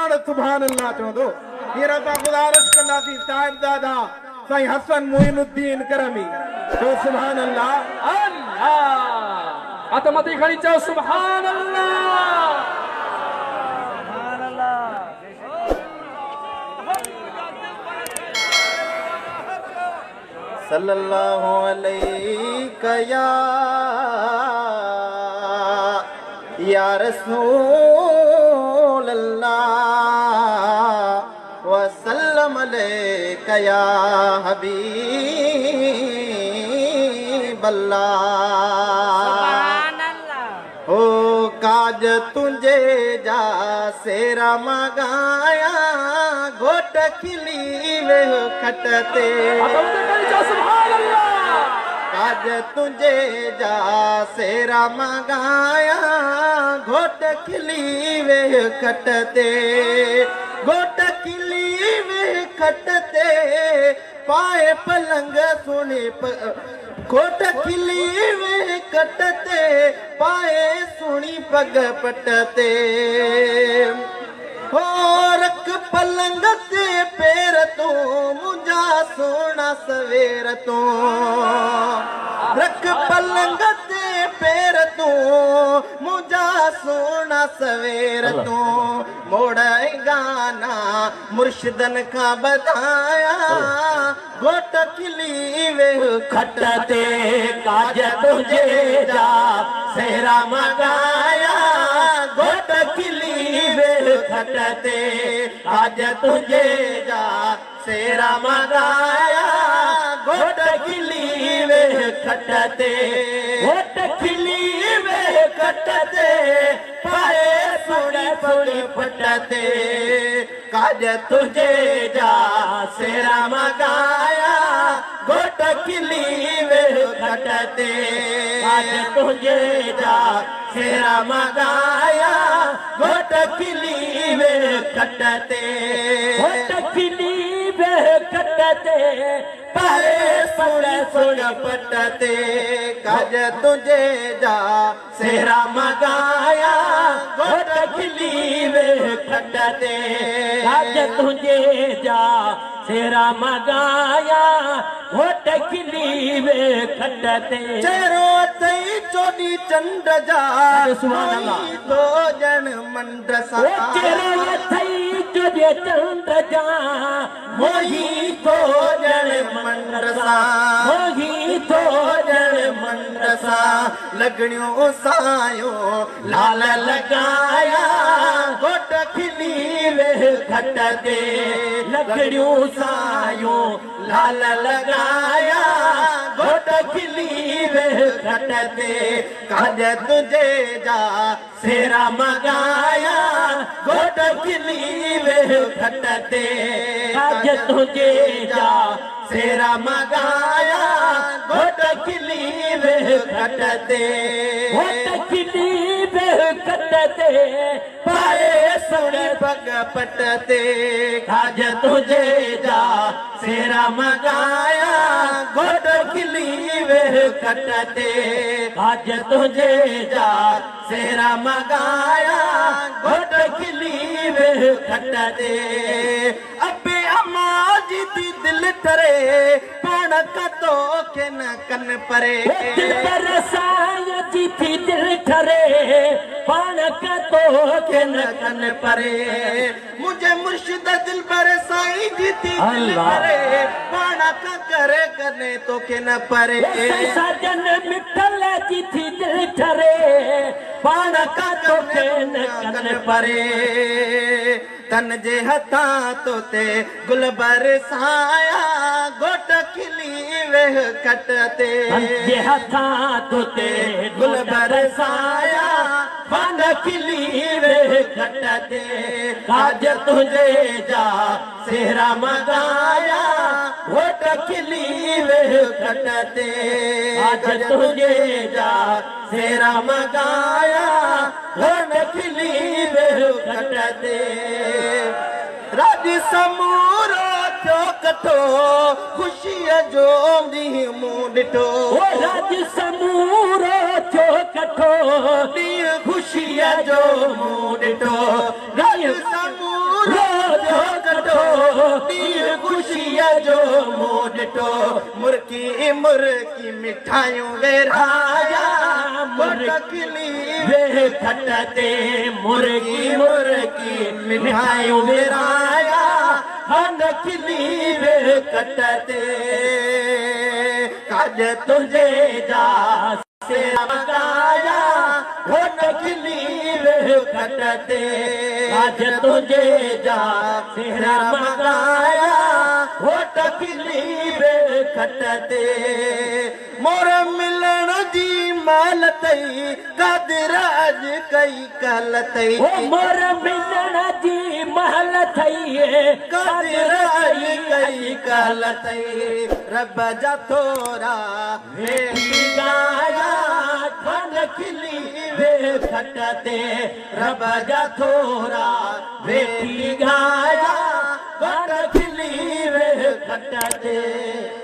पाण सुभान अल्लाह चवंदो। हींअर असां गुज़ारिश कंदासीं साहिबज़ादा साईं हसन मोइनुद्दीन करमी तो सुभान अल्लाह। अल्लाह अतमती खड़ी चओ सुभान अल्लाह। सल्लल्लाहु अलैका या रसूल अल्लाह वसल्लम अलैका या हबीब अल्लाह। हो काज तुझे जा सेरा मगाया घोट खिली वे खटते। काज तुझे जा सेरा मगाया घोट खिली वे खटते। घोट खिली वे खटते पाए पलंग सुने घोट खिली वे कटते पाए सुनी पग पटते। हो रख पलंग ते पैर तो मुझा सोना सवेर तो। रख पलंग ते पैर तो मुझा सोना सवेर तो। मोड़ गाना मुर्शिदन का बताया घोट खिली वे खटते। काज तुझे जा सेरा मगाया घोट खिली वे खटते। काज तुझे जा सेरा मगाया घोट खिली वे खटते। घोट खिली वे खटते पाए सुनी सुनी फटते। काज तुझे जा सेरा मगाया घोट खिली वे खटते। काज तुझे जा सेरा मगाया घोट खिली वे खटते। घोट खिली वे खटते पाए सुन सुन पटते। काज तुझे जा सेरा मगाया घोट खिली वे खटते। काज तुझे जा सेरा मगाया घोट खिली वे खटते। चेरो तई चोडी चंड जा तो जन मंडसा। चेरो तई चोडी चंड जा मोही तो जन मंडसा। मोही तो जन मंडसा लगणियों सायो लाल लगाया घोट खिली वे खटते। लगणियों सायो लाल लगाया घोट खिली वे खटते। काज तुझे जा सेरा मगाया घोट खिली वे खटते। काज तुझे जा सेरा मगाया घोट खिली वे खटते। घोट खिली वे खटते पाए सुनी पग पटते। काज तुझे जा सेरा मगाया घोट खिली वे खटते। काज तुझे जा सेरा मगाया घोट खिली वे खटते। अबे अम्मा जी दी दिल ठरे पाण का तो के न कन परे। दिल पर साया जी थी दिल ठरे पाण का तो के न कन परे। मुझे मुर्शिद दिल पर साई जी थी दिल ठरे पाण का करे करने तो के न परे। साजन मिठल जी थी दिल ठरे पाण का तो के न कन परे। तन जे हथा तो ते गुल बरसाया घोट खिली वे खटते। तन जे हथा तो ते गुल बरसाया पान खिली वे खटते। काज तुझे जा सेरा मगाया घोट खिली वे खटते। काज तुझे जा सेरा मगाया घोट खिली वे खटते। राज समूरो थियो कठो खुशी जो दी मूं ॾिठो। राज समूरो थियो कठो दी खुशी जो मूं ॾिठो। राज समूरो जो मूं ॾिठो मुर्की मुर्की मिठाइयूं वेराया मुर्की वे खट ते मुर्की मुर्की मिठाइयूं वेराया नकली वे खट ते काज तुझे जा सेरा मगाया हो नकली वे खट ते काज तुझे जा सेरा मगाया हो नकली वे खट ते मोर मिलण जी माल तई कादिर अज कई कल तई मोर मिलण जी महल थई कादिर अज कई कल तई रब जा थोरा वे गाया खन खिली वे खट ते रब जा थोरा वे गाया खन खिली वे खट ते